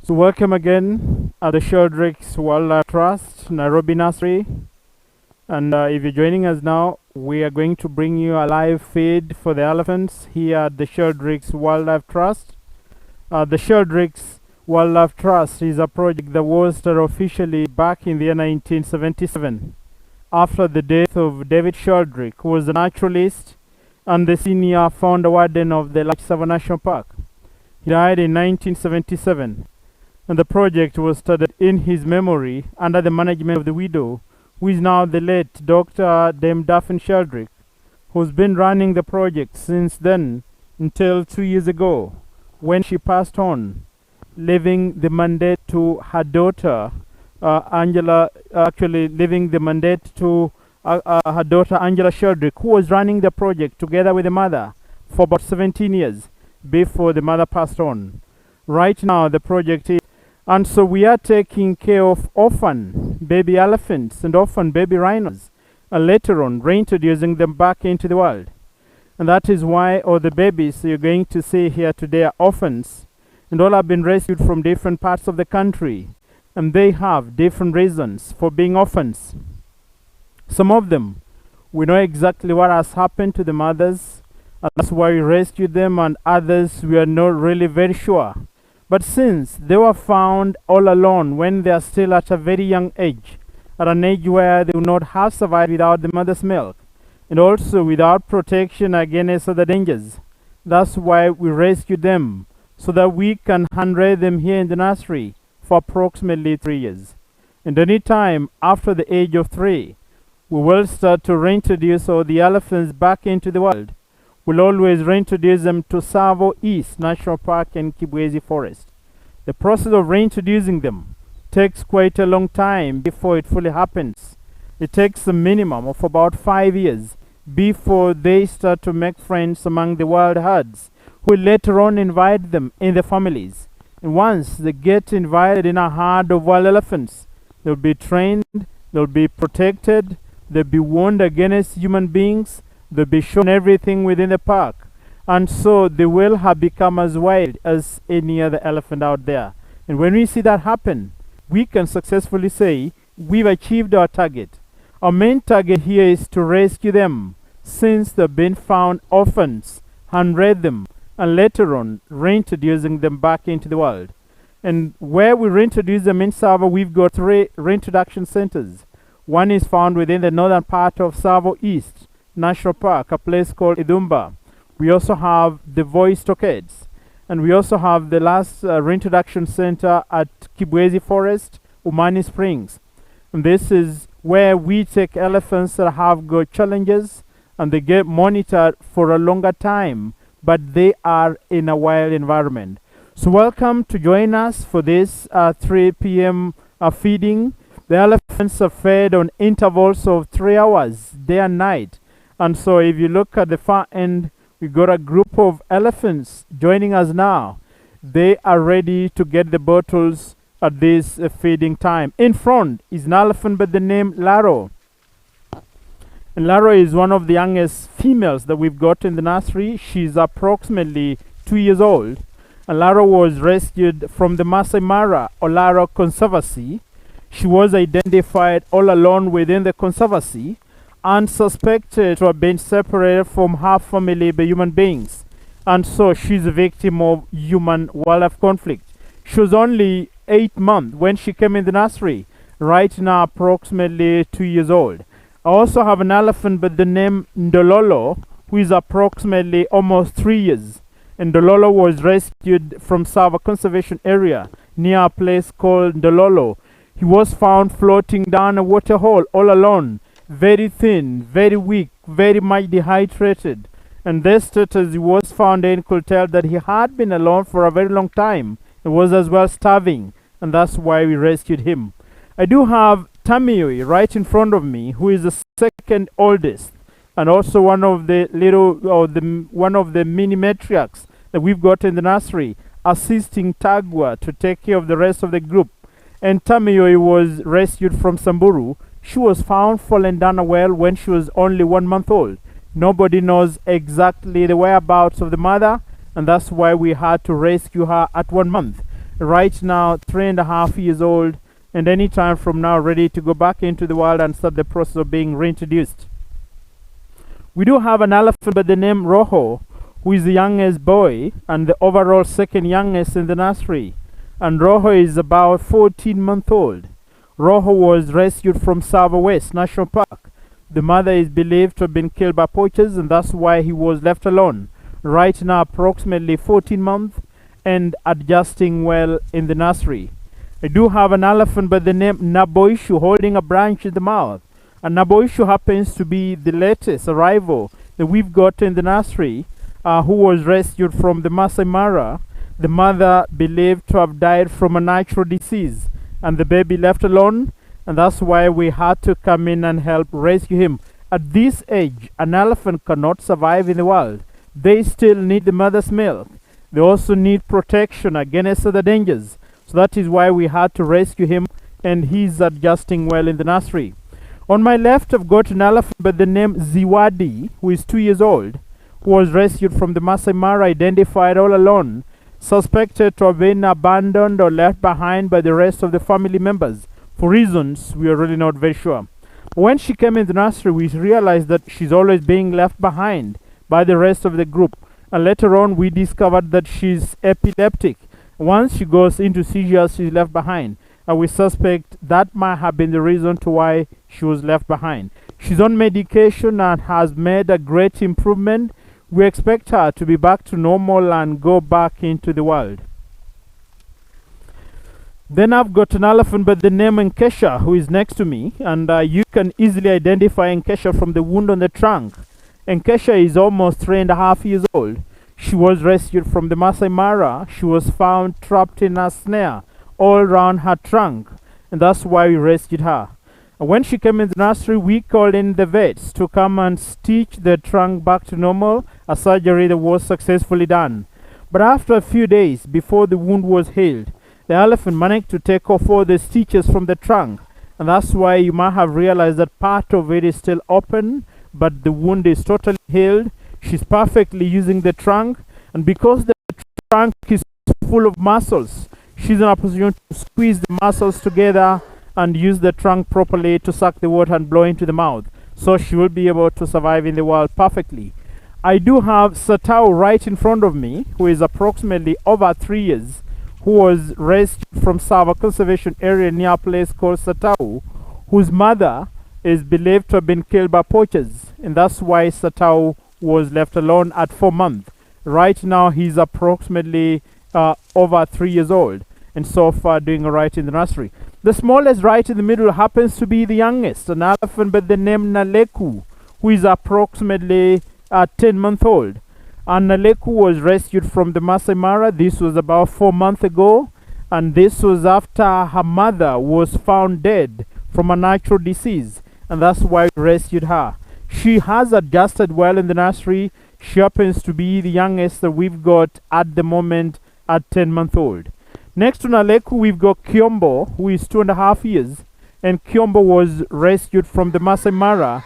So welcome again at the Sheldrick Wildlife Trust, Nairobi Nursery. And if you're joining us now, we are going to bring you a live feed for the elephants here at the Sheldrick Wildlife Trust. The Sheldrick Wildlife Trust is a project that was started officially back in the year 1977 after the death of David Sheldrick, who was a naturalist and the senior founder warden of the Lakesava National Park. He died in 1977. And the project was started in his memory under the management of the widow, who is now the late Dr. Dame Daphne Sheldrick, who's been running the project since then until 2 years ago, when she passed on, leaving the mandate to her daughter, Angela, leaving the mandate to her daughter, Angela Sheldrick, who was running the project together with the mother for about 17 years before the mother passed on. Right now, the project is and so we are taking care of orphan baby elephants and orphan baby rhinos, and later on reintroducing them back into the world. And that is why all the babies you're going to see here today are orphans, and all have been rescued from different parts of the country, and they have different reasons for being orphans. Some of them, we know exactly what has happened to the mothers, and that's why we rescued them, and others we are not really very sure. But since they were found all alone when they are still at a very young age, at an age where they would not have survived without the mother's milk, and also without protection against other dangers, that's why we rescued them, so that we can hand-raise them here in the nursery for approximately 3 years. And any time after the age of 3, we will start to reintroduce all the elephants back into the world. We'll always reintroduce them to Tsavo East National Park and Kibwezi Forest. The process of reintroducing them takes quite a long time before it fully happens. It takes a minimum of about 5 years before they start to make friends among the wild herds, who will later on invite them in their families. And once they get invited in a herd of wild elephants, they'll be trained, they'll be protected, they'll be warned against human beings, they'll be shown everything within the park, and so they will have become as wild as any other elephant out there. And when we see that happen, we can successfully say we've achieved our target. Our main target here is to rescue them since they've been found orphans, hand-raise them, and later on reintroducing them back into the world. And where we reintroduce them in Tsavo, we've got 3 reintroduction centers. One is found within the northern part of Tsavo East National Park, a place called Idumba. We also have the Voi Stockades, and we also have the last reintroduction center at Kibwezi Forest, Umani Springs. And this is where we take elephants that have got challenges and they get monitored for a longer time, but they are in a wild environment. So welcome to join us for this 3 p.m. Feeding. The elephants are fed on intervals of 3 hours, day and night. And so if you look at the far end, we got a group of elephants joining us now. They are ready to get the bottles at this feeding time. In front is an elephant by the name Laro. And Laro is one of the youngest females that we've got in the nursery. She's approximately 2 years old. And Laro was rescued from the Masai Mara or Laro Conservancy. She was identified all alone within the conservancy and suspected to have been separated from her family by human beings, and so she's a victim of human-wildlife conflict. She was only 8 months when she came in the nursery, right now approximately 2 years old. I also have an elephant by the name Ndololo, who is approximately almost 3 years. And Ndololo was rescued from Tsavo Conservation Area near a place called Ndololo. He was found floating down a waterhole all alone, very thin, very weak, very much dehydrated. And this status he was found in could tell that he had been alone for a very long time. He was as well starving, and that's why we rescued him. I do have Tamioi right in front of me, who is the second oldest, and also one of the one of the mini matriarchs that we've got in the nursery, assisting Tagwa to take care of the rest of the group. And Tamioi was rescued from Samburu. She was found fallen down a well when she was only 1 month old. Nobody knows exactly the whereabouts of the mother, and that's why we had to rescue her at 1 month. right now 3.5 years old, and any time from now ready to go back into the wild and start the process of being reintroduced. We do have an elephant by the name Rojo, who is the youngest boy and the overall second youngest in the nursery, and Rojo is about 14 months old. Rojo was rescued from Savo West National Park. The mother is believed to have been killed by poachers, and that's why he was left alone. Right now approximately 14 months and adjusting well in the nursery. I do have an elephant by the name Naboishu holding a branch in the mouth. And Naboishu happens to be the latest arrival that we've got in the nursery, who was rescued from the Masai Mara. The mother believed to have died from a natural disease, and the baby left alone, and that's why we had to come in and help rescue him. At this age, an elephant cannot survive in the wild. They still need the mother's milk. They also need protection against other dangers. So that is why we had to rescue him, and he's adjusting well in the nursery. On my left, I've got an elephant by the name Ziwadi, who is 2 years old, who was rescued from the Masai Mara, identified all alone, suspected to have been abandoned or left behind by the rest of the family members. For reasons we are really not very sure. When she came in the nursery, we realized that she's always being left behind by the rest of the group. And later on, we discovered that she's epileptic. Once she goes into seizures, she's left behind. And we suspect that might have been the reason to why she was left behind. She's on medication and has made a great improvement. We expect her to be back to normal and go back into the wild. Then I've got an elephant by the name Nkesha, who is next to me, and you can easily identify Nkesha from the wound on the trunk. Nkesha is almost 3.5 years old. She was rescued from the Masai Mara. She was found trapped in a snare all around her trunk, and that's why we rescued her. And when she came in the nursery, we called in the vets to come and stitch the trunk back to normal, a surgery that was successfully done. But after a few days, before the wound was healed, the elephant managed to take off all the stitches from the trunk, and that's why you might have realized that part of it is still open, but the wound is totally healed. She's perfectly using the trunk, and because the trunk is full of muscles, she's in a position to squeeze the muscles together and use the trunk properly to suck the water and blow into the mouth. So she will be able to survive in the wild perfectly. I do have Satao right in front of me, who is approximately over 3 years, who was rescued from Sava Conservation Area near a place called Satao, whose mother is believed to have been killed by poachers, and that's why Satao was left alone at 4 months. Right now he's approximately over 3 years old, and so far doing alright in the nursery. The smallest right in the middle happens to be the youngest, an elephant by the name Naleku, who is approximately 10 months old. And Naleku was rescued from the Masai Mara. This was about 4 months ago, and this was after her mother was found dead from a natural disease, and that's why we rescued her. She has adjusted well in the nursery. She happens to be the youngest that we've got at the moment at 10 months old. Next to Naleku, we've got Kimba, who is 2.5 years, and Kimba was rescued from the Masai Mara.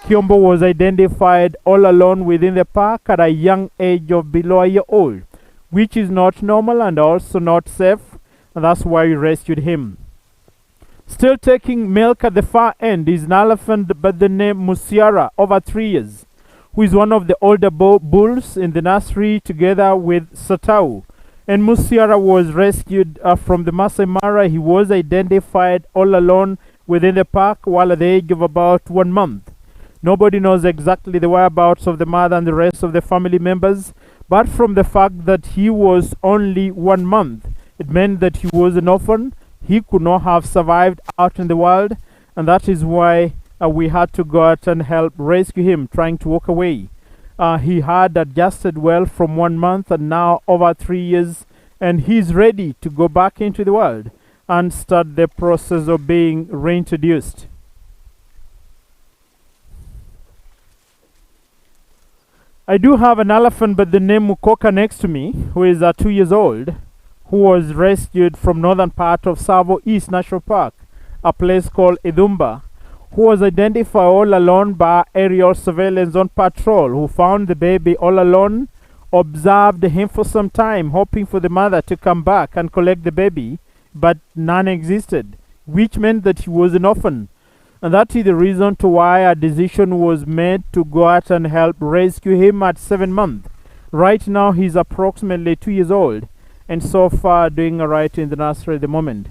Kimba was identified all alone within the park at a young age of below a year old, which is not normal and also not safe, and that's why we rescued him. Still taking milk at the far end is an elephant by the name Musiara, over 3 years, who is one of the older bulls in the nursery together with Satau. And Musiara was rescued from the Masai Mara. He was identified all alone within the park while at the age of about 1 month. Nobody knows exactly the whereabouts of the mother and the rest of the family members, but from the fact that he was only 1 month, it meant that he was an orphan. He could not have survived out in the wild, and that is why we had to go out and help rescue him, trying to walk away. He had adjusted well from 1 month and now over 3 years, and he's ready to go back into the wild and start the process of being reintroduced. I do have an elephant by the name Mukoka next to me, who is 2 years old, who was rescued from northern part of Savo East National Park, a place called Idumba, who was identified all alone by aerial surveillance on patrol, who found the baby all alone observed him for some time, hoping for the mother to come back and collect the baby, but none existed, which meant that he was an orphan. And that is the reason to why a decision was made to go out and help rescue him at 7 months. Right now he's approximately 2 years old, and so far doing alright in the nursery at the moment.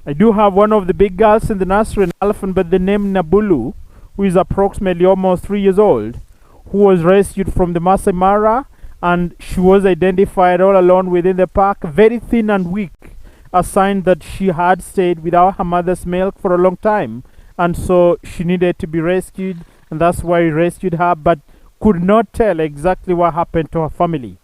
I do have one of the big girls in the nursery, an elephant by the name Nabulu, who is approximately almost 3 years old, who was rescued from the Masai Mara, and she was identified all alone within the park, very thin and weak, a sign that she had stayed without her mother's milk for a long time, and so she needed to be rescued, and that's why we rescued her, but could not tell exactly what happened to her family.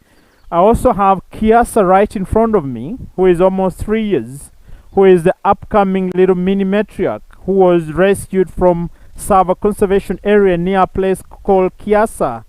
I also have Kiasa right in front of me, who is almost 3 years, who is the upcoming little mini matriarch who was rescued from Sava Conservation Area near a place called Kiasa,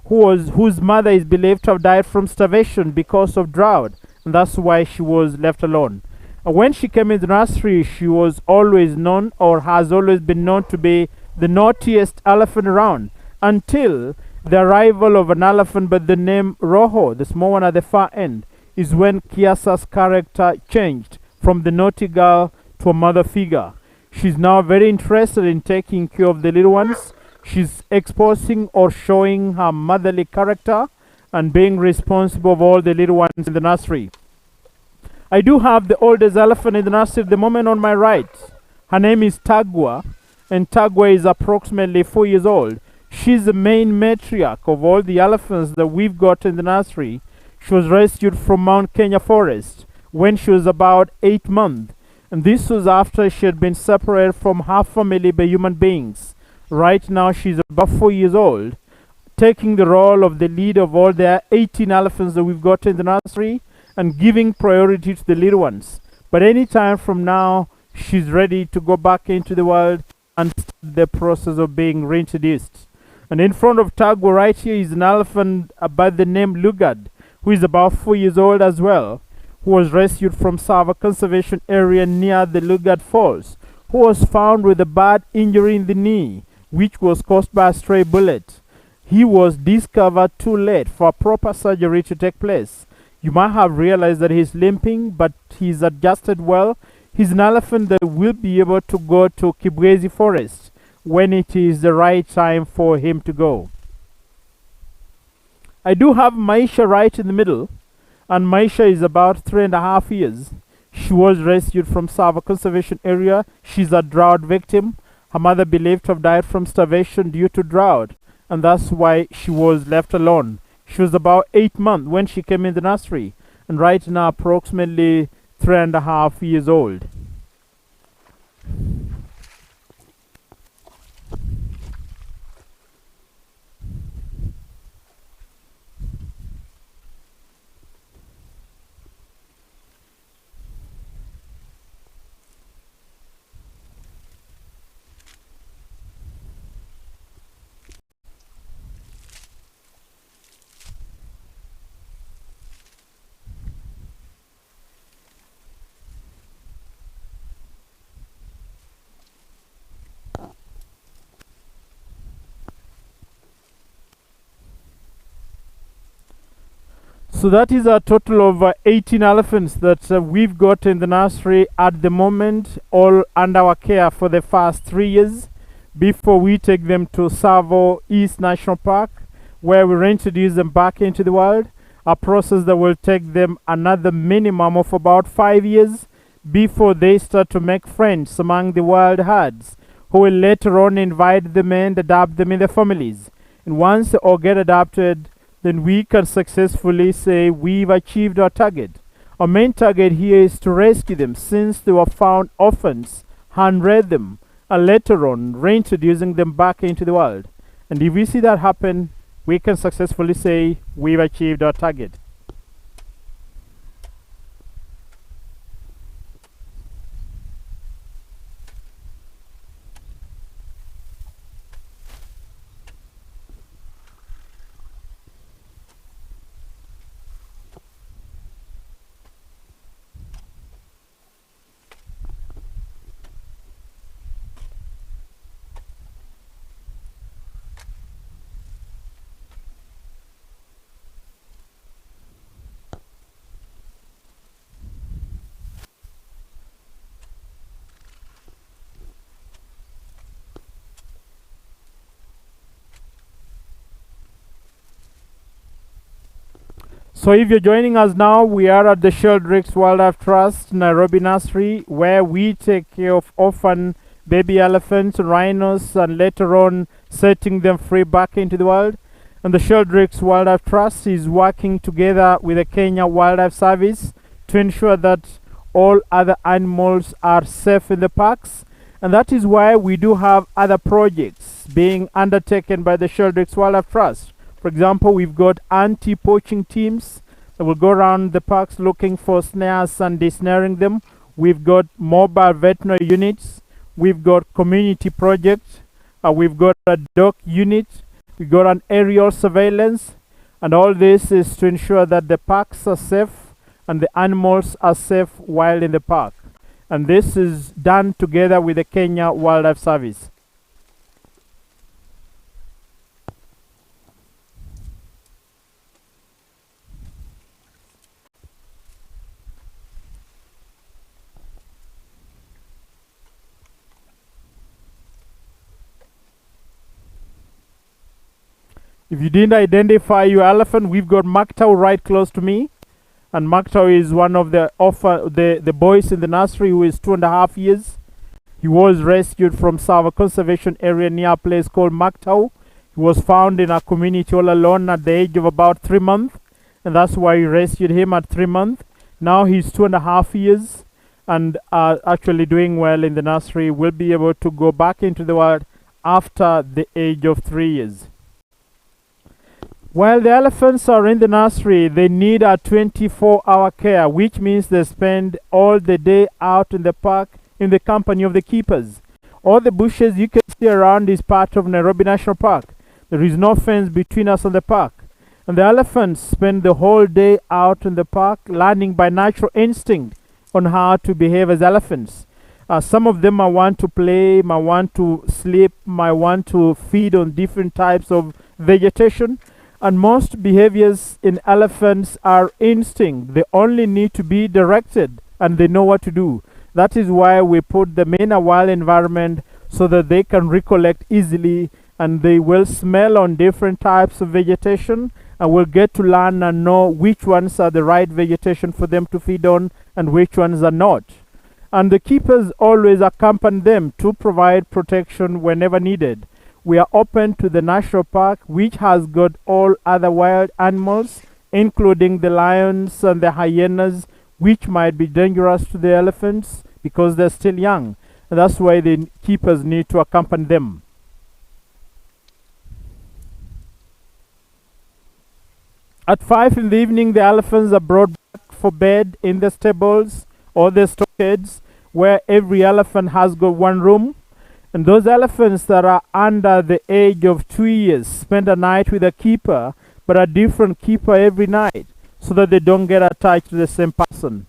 whose mother is believed to have died from starvation because of drought, and that's why she was left alone. And when she came in the nursery, she was always known, or has always been known, to be the naughtiest elephant around, until the arrival of an elephant by the name Roho, the small one at the far end, is when Kiasa's character changed from the naughty girl to a mother figure. She's now very interested in taking care of the little ones. She's exposing or showing her motherly character and being responsible for all the little ones in the nursery. I do have the oldest elephant in the nursery at the moment on my right. Her name is Tagwa, and Tagwa is approximately 4 years old. She's the main matriarch of all the elephants that we've got in the nursery. She was rescued from Mount Kenya forest when she was about 8 months, and this was after she had been separated from her family by human beings. Right now she's about 4 years old, taking the role of the lead of all the 18 elephants that we've got in the nursery and giving priority to the little ones. But any time from now, she's ready to go back into the world and start the process of being reintroduced. And in front of Tagwa right here is an elephant by the name Lugard, who is about 4 years old as well, who was rescued from Sava Conservation Area near the Lugard Falls, who was found with a bad injury in the knee, which was caused by a stray bullet. He was discovered too late for a proper surgery to take place. You might have realized that he's limping, but he's adjusted well. He's an elephant that will be able to go to Kibwezi Forest when it is the right time for him to go. I do have Maisha right in the middle, and Maisha is about 3.5 years. She was rescued from Sava Conservation Area. She's a drought victim. Her mother believed to have died from starvation due to drought, and that's why she was left alone. She was about 8 months when she came in the nursery, and right now approximately 3.5 years old. So that is a total of 18 elephants that we've got in the nursery at the moment, all under our care for the first 3 years before we take them to Tsavo East National Park, where we reintroduce them back into the wild, a process that will take them another minimum of about 5 years before they start to make friends among the wild herds, who will later on invite them and adopt them in their families. And once they all get adopted, then we can successfully say we've achieved our target. Our main target here is to rescue them since they were found orphans, hand-reared them, and later on reintroducing them back into the world. And if we see that happen, we can successfully say we've achieved our target. So if you're joining us now, we are at the Sheldrick Wildlife Trust, Nairobi Nursery, where we take care of orphan baby elephants, rhinos, and later on setting them free back into the wild. And the Sheldrick Wildlife Trust is working together with the Kenya Wildlife Service to ensure that all other animals are safe in the parks. And that is why we do have other projects being undertaken by the Sheldrick Wildlife Trust. For example, we've got anti-poaching teams that will go around the parks looking for snares and desnaring them. We've got mobile veterinary units. We've got community projects. We've got a dog unit. We've got an aerial surveillance. And all this is to ensure that the parks are safe and the animals are safe while in the park. And this is done together with the Kenya Wildlife Service. If you didn't identify your elephant, we've got Maktau right close to me. And Maktau is one of the boys in the nursery who is 2.5 years. He was rescued from Sava Conservation Area near a place called Maktau. He was found in a community all alone at the age of about 3 months. And that's why we rescued him at 3 months. Now he's 2.5 years and actually doing well in the nursery. Will be able to go back into the wild after the age of 3 years. While the elephants are in the nursery, they need a 24-hour care, which means they spend all the day out in the park in the company of the keepers. All the bushes you can see around is part of Nairobi National Park. There is no fence between us and the park. And the elephants spend the whole day out in the park learning by natural instinct on how to behave as elephants. Some of them might want to play, might want to sleep, might want to feed on different types of vegetation. And most behaviors in elephants are instinct. They only need to be directed and they know what to do. That is why we put them in a wild environment so that they can recollect easily and they will smell on different types of vegetation and will get to learn and know which ones are the right vegetation for them to feed on and which ones are not. And the keepers always accompany them to provide protection whenever needed. We are open to the national park, which has got all other wild animals, including the lions and the hyenas, which might be dangerous to the elephants because they're still young. And that's why the keepers need to accompany them. At 5 in the evening, the elephants are brought back for bed in the stables or the stockades, where every elephant has got one room. And those elephants that are under the age of 2 years spend a night with a keeper, but a different keeper every night, so that they don't get attached to the same person.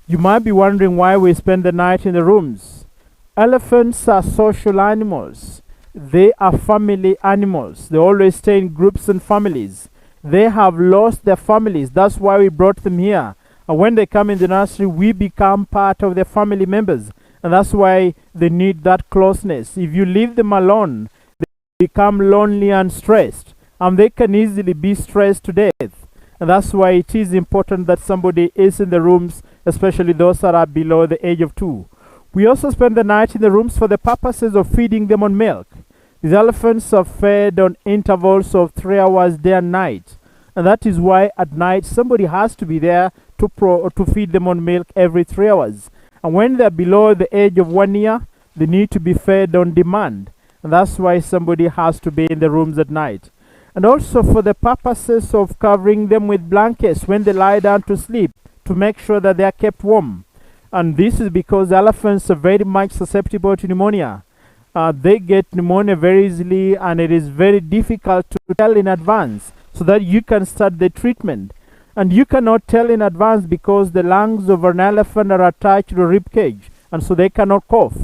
You might be wondering why we spend the night in the rooms. Elephants are social animals. They are family animals. They always stay in groups and families. They have lost their families. That's why we brought them here. And when they come in the nursery, we become part of their family members. And that's why they need that closeness. If you leave them alone, they become lonely and stressed. And they can easily be stressed to death. And that's why it is important that somebody is in the rooms, especially those that are below the age of 2. We also spend the night in the rooms for the purposes of feeding them on milk. These elephants are fed on intervals of 3 hours day and night. And that is why at night somebody has to be there to feed them on milk every 3 hours. And when they're below the age of 1 year, they need to be fed on demand. And that's why somebody has to be in the rooms at night. And also for the purposes of covering them with blankets when they lie down to sleep, to make sure that they are kept warm. And this is because elephants are very much susceptible to pneumonia. They get pneumonia very easily, and it is very difficult to tell in advance so that you can start the treatment. And you cannot tell in advance because the lungs of an elephant are attached to the rib cage, and so they cannot cough.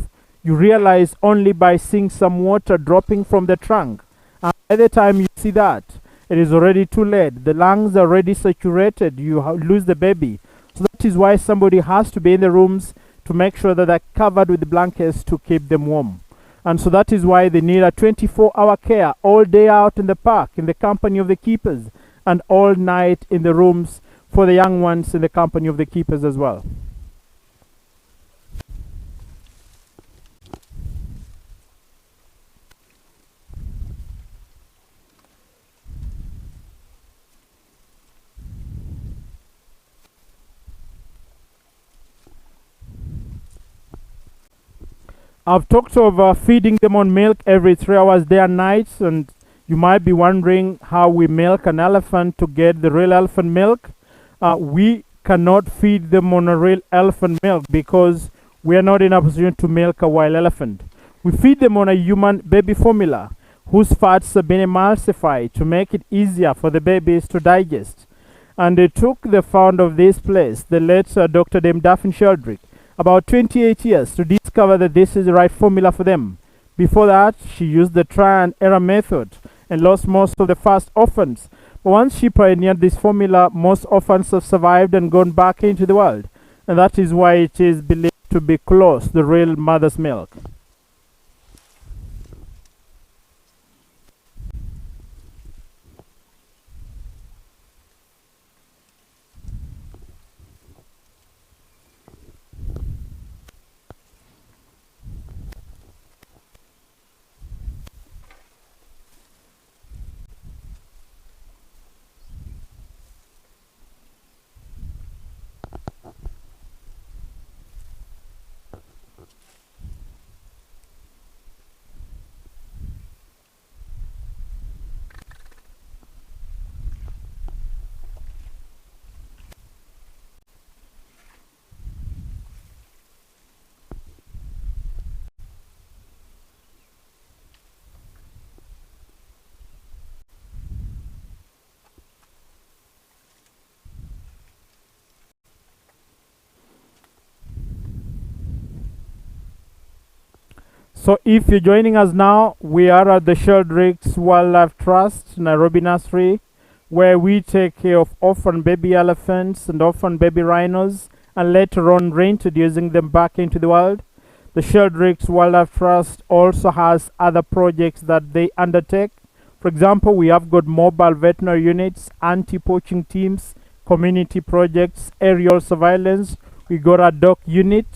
You realize only by seeing some water dropping from the trunk. And by the time you see that, it is already too late. The lungs are already saturated. You lose the baby. So that is why somebody has to be in the rooms to make sure that they're covered with blankets to keep them warm. And so that is why they need a 24-hour care all day out in the park in the company of the keepers. and all night in the rooms for the young ones in the company of the keepers as well. I've talked of feeding them on milk every 3 hours day and night, and you might be wondering how we milk an elephant to get the real elephant milk. We cannot feed them on a real elephant milk because we are not in a position to milk a wild elephant. We feed them on a human baby formula whose fats have been emulsified to make it easier for the babies to digest. And it took the founder of this place, the late Dr. Dame Daphne Sheldrick, about 28 years to discover that this is the right formula for them. Before that, she used the try and error method and lost most of the first orphans. But once she pioneered this formula, most orphans have survived and gone back into the world. And that is why it is believed to be close to the real mother's milk. So if you're joining us now, we are at the Sheldrick Wildlife Trust, Nairobi Nursery, where we take care of orphan baby elephants and orphan baby rhinos, and later on reintroducing them back into the wild. The Sheldrick Wildlife Trust also has other projects that they undertake. For example, we have got mobile veterinary units, anti-poaching teams, community projects, aerial surveillance. We got a dog unit.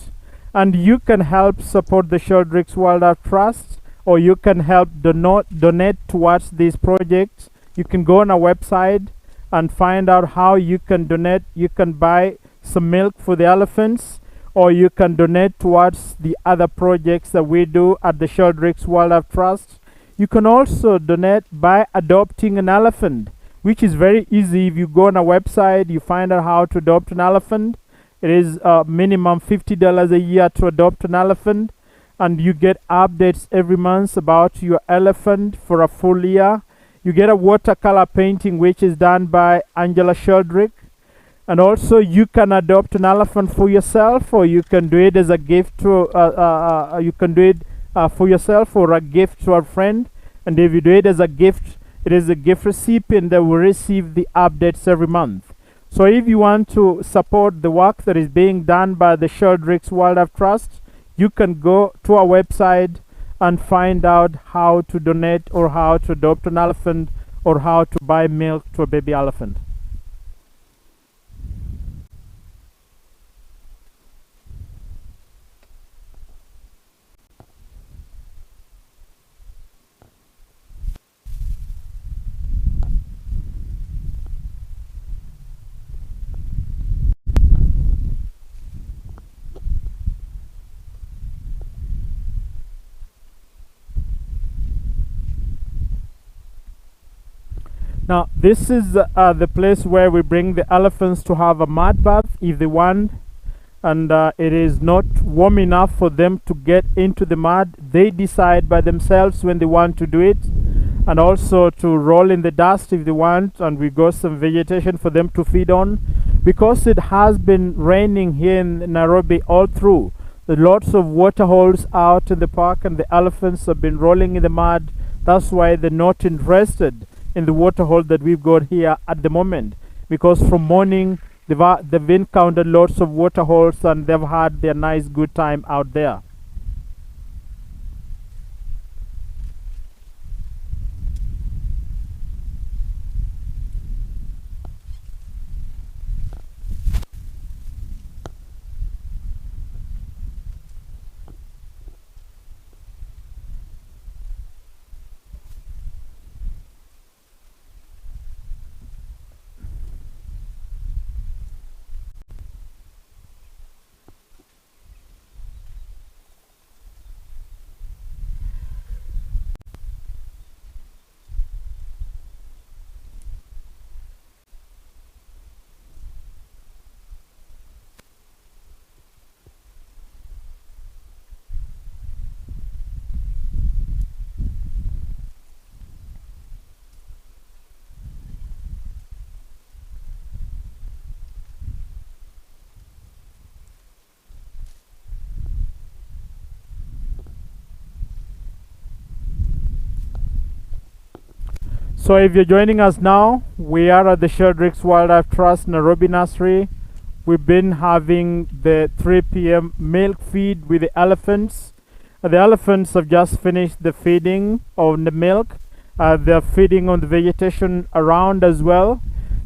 And you can help support the Sheldrick Wildlife Trust, or you can help donate towards these projects. You can go on our website and find out how you can donate. You can buy some milk for the elephants, or you can donate towards the other projects that we do at the Sheldrick Wildlife Trust. You can also donate by adopting an elephant, which is very easy. If you go on our website, you find out how to adopt an elephant. It is minimum $50 a year to adopt an elephant, and you get updates every month about your elephant for a full year. You get a watercolor painting which is done by Angela Sheldrick, and also you can adopt an elephant for yourself, or you can do it as a gift to for yourself or a gift to a friend. And if you do it as a gift, it is a gift recipient that will receive the updates every month. So if you want to support the work that is being done by the Sheldrick Wildlife Trust, you can go to our website and find out how to donate, or how to adopt an elephant, or how to buy milk to a baby elephant. Now, this is the place where we bring the elephants to have a mud bath if they want, and it is not warm enough for them to get into the mud. They decide by themselves when they want to do it, and also to roll in the dust if they want, and we got some vegetation for them to feed on. Because it has been raining here in Nairobi all through, there are lots of water holes out in the park, and the elephants have been rolling in the mud. That's why they're not interested in the water hole that we've got here at the moment, because from morning they've encountered lots of water holes, and they've had their nice good time out there. So if you're joining us now, we are at the Sheldrick Wildlife Trust Nairobi Nursery. We've been having the 3 p.m. milk feed with the elephants. The elephants have just finished the feeding on the milk. They're feeding on the vegetation around as well.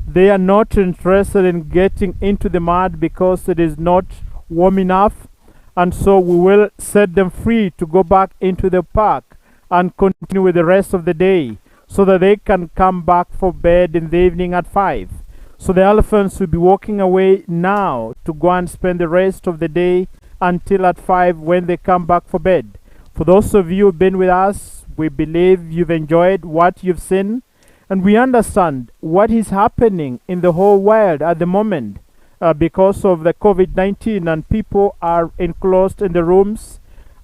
They are not interested in getting into the mud because it is not warm enough, and so we will set them free to go back into the park and continue with the rest of the day so that they can come back for bed in the evening at 5. So the elephants will be walking away now to go and spend the rest of the day until at 5 when they come back for bed. For those of you who've been with us, we believe you've enjoyed what you've seen, and we understand what is happening in the whole world at the moment because of the COVID-19, and people are enclosed in the rooms,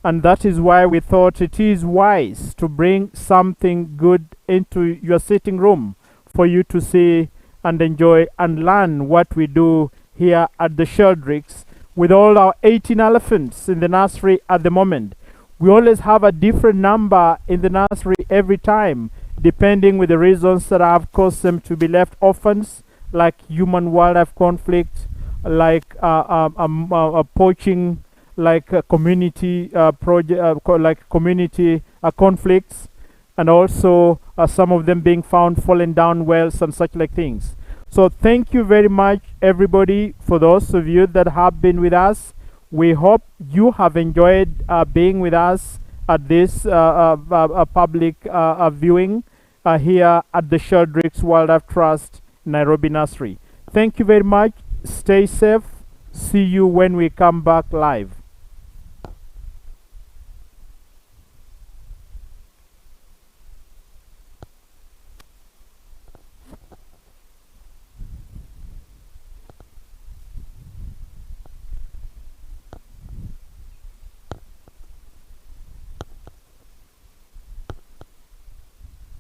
and that is why we thought it is wise to bring something good into your sitting room for you to see and enjoy and learn what we do here at the Sheldricks with all our 18 elephants in the nursery at the moment. We always have a different number in the nursery every time, depending with the reasons that have caused them to be left orphans, like human-wildlife conflict, like poaching, like community community conflicts, and also some of them being found falling down wells and such like things. So thank you very much, everybody, for those of you that have been with us. We hope you have enjoyed being with us at this public viewing here at the Sheldrick Wildlife Trust Nairobi Nursery. Thank you very much. Stay safe. See you when we come back live.